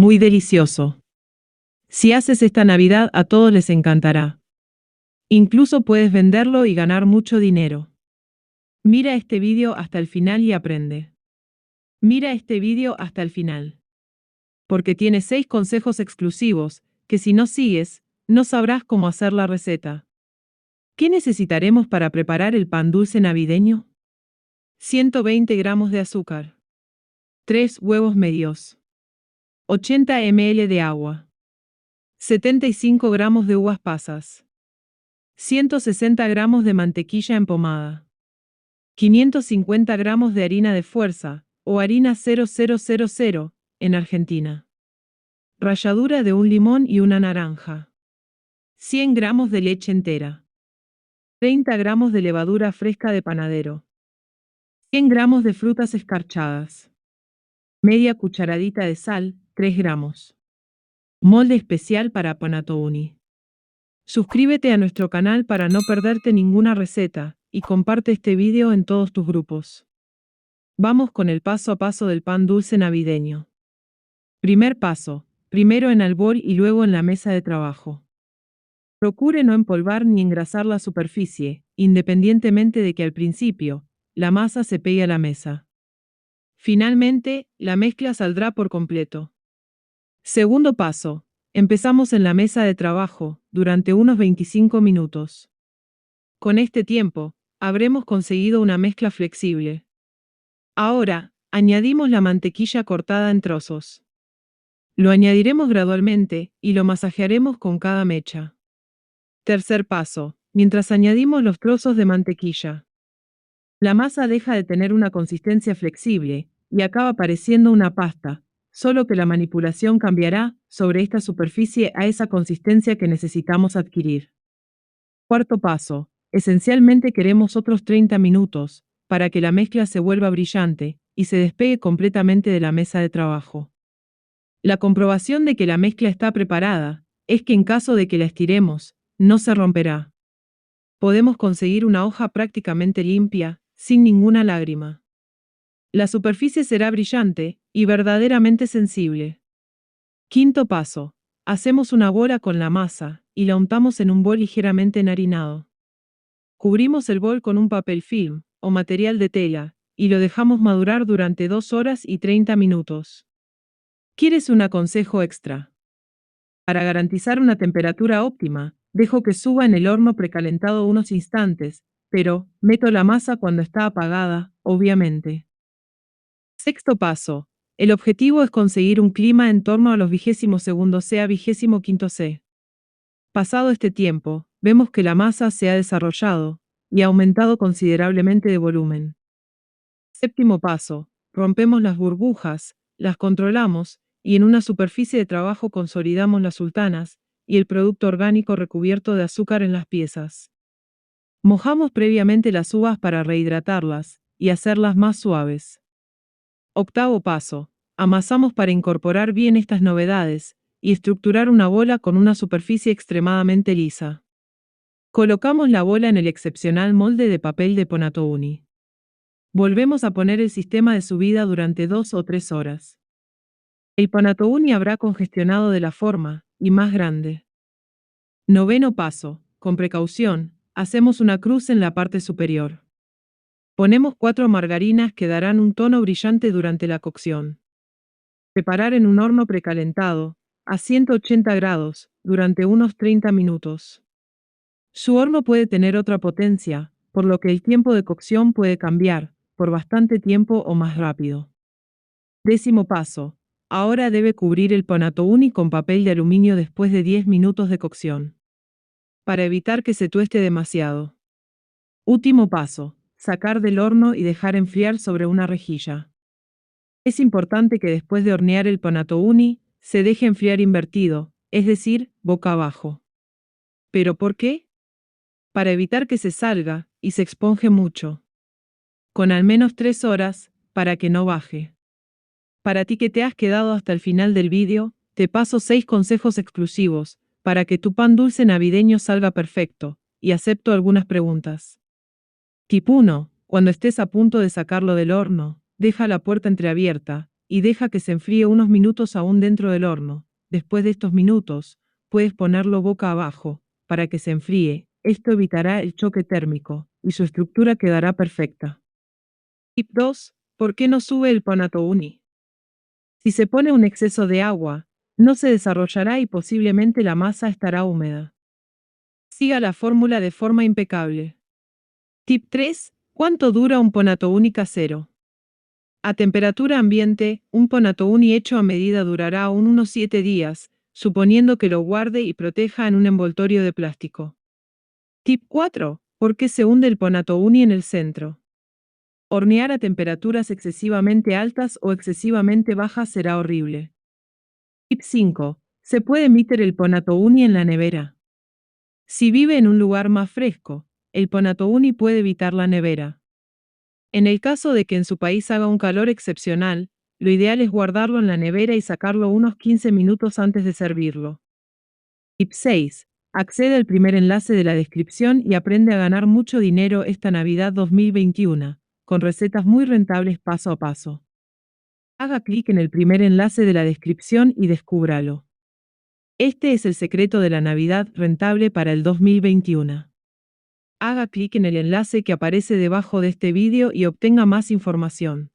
muy delicioso. Si haces esta Navidad, a todos les encantará. Incluso puedes venderlo y ganar mucho dinero. Mira este vídeo hasta el final y aprende. Mira este vídeo hasta el final. Porque tiene 6 consejos exclusivos que si no sigues, no sabrás cómo hacer la receta. ¿Qué necesitaremos para preparar el pan dulce navideño? 120 gramos de azúcar. 3 huevos medios. 80 ml de agua. 75 gramos de uvas pasas. 160 gramos de mantequilla en pomada. 550 gramos de harina de fuerza, o harina 0000, en Argentina. Ralladura de un limón y una naranja. 100 gramos de leche entera. 30 gramos de levadura fresca de panadero. 100 gramos de frutas escarchadas. Media cucharadita de sal, 3 gramos. Molde especial para panettone. Suscríbete a nuestro canal para no perderte ninguna receta, y comparte este video en todos tus grupos. Vamos con el paso a paso del pan dulce navideño. Primer paso, primero en albor y luego en la mesa de trabajo. Procure no empolvar ni engrasar la superficie, independientemente de que al principio, la masa se pegue a la mesa. Finalmente, la mezcla saldrá por completo. Segundo paso, empezamos en la mesa de trabajo, durante unos 25 minutos. Con este tiempo, habremos conseguido una mezcla flexible. Ahora, añadimos la mantequilla cortada en trozos. Lo añadiremos gradualmente, y lo masajearemos con cada mecha. Tercer paso, mientras añadimos los trozos de mantequilla. La masa deja de tener una consistencia flexible, y acaba pareciendo una pasta, solo que la manipulación cambiará sobre esta superficie a esa consistencia que necesitamos adquirir. Cuarto paso, esencialmente queremos otros 30 minutos, para que la mezcla se vuelva brillante, y se despegue completamente de la mesa de trabajo. La comprobación de que la mezcla está preparada, es que en caso de que la estiremos, no se romperá. Podemos conseguir una hoja prácticamente limpia, sin ninguna lágrima. La superficie será brillante, y verdaderamente sensible. Quinto paso. Hacemos una bola con la masa, y la untamos en un bol ligeramente enharinado. Cubrimos el bol con un papel film, o material de tela, y lo dejamos madurar durante 2 horas y 30 minutos. ¿Quieres un consejo extra? Para garantizar una temperatura óptima, dejo que suba en el horno precalentado unos instantes, pero meto la masa cuando está apagada, obviamente. Sexto paso. El objetivo es conseguir un clima en torno a los 22 C a 25 C. Pasado este tiempo, vemos que la masa se ha desarrollado y ha aumentado considerablemente de volumen. Séptimo paso. Rompemos las burbujas, las controlamos, y en una superficie de trabajo consolidamos las sultanas y el producto orgánico recubierto de azúcar en las piezas. Mojamos previamente las uvas para rehidratarlas y hacerlas más suaves. Octavo paso. Amasamos para incorporar bien estas novedades y estructurar una bola con una superficie extremadamente lisa. Colocamos la bola en el excepcional molde de papel de panettone. Volvemos a poner el sistema de subida durante 2 o 3 horas. El panettone habrá congestionado de la forma, y más grande. Noveno paso. Con precaución, hacemos una cruz en la parte superior. Ponemos 4 margarinas que darán un tono brillante durante la cocción. Preparar en un horno precalentado, a 180 grados, durante unos 30 minutos. Su horno puede tener otra potencia, por lo que el tiempo de cocción puede cambiar, por bastante tiempo o más rápido. Décimo paso. Ahora debe cubrir el panettone con papel de aluminio después de 10 minutos de cocción, para evitar que se tueste demasiado. Último paso. Sacar del horno y dejar enfriar sobre una rejilla. Es importante que después de hornear el panettone, se deje enfriar invertido, es decir, boca abajo. ¿Pero por qué? Para evitar que se salga y se exponje mucho. Con al menos 3 horas, para que no baje. Para ti que te has quedado hasta el final del vídeo, te paso 6 consejos exclusivos, para que tu pan dulce navideño salga perfecto, y acepto algunas preguntas. Tip 1. Cuando estés a punto de sacarlo del horno, deja la puerta entreabierta, y deja que se enfríe unos minutos aún dentro del horno. Después de estos minutos, puedes ponerlo boca abajo, para que se enfríe. Esto evitará el choque térmico, y su estructura quedará perfecta. Tip 2. ¿Por qué no sube el panettone? Si se pone un exceso de agua, no se desarrollará y posiblemente la masa estará húmeda. Siga la fórmula de forma impecable. Tip 3. ¿Cuánto dura un panettone casero? A temperatura ambiente, un panettone hecho a medida durará aún unos 7 días, suponiendo que lo guarde y proteja en un envoltorio de plástico. Tip 4. ¿Por qué se hunde el panettone en el centro? Hornear a temperaturas excesivamente altas o excesivamente bajas será horrible. Tip 5. ¿Se puede meter el panettone en la nevera? Si vive en un lugar más fresco, el panettone puede evitar la nevera. En el caso de que en su país haga un calor excepcional, lo ideal es guardarlo en la nevera y sacarlo unos 15 minutos antes de servirlo. Tip 6. Accede al primer enlace de la descripción y aprende a ganar mucho dinero esta Navidad 2021, con recetas muy rentables paso a paso. Haga clic en el primer enlace de la descripción y descúbralo. Este es el secreto de la Navidad rentable para el 2021. Haga clic en el enlace que aparece debajo de este vídeo y obtenga más información.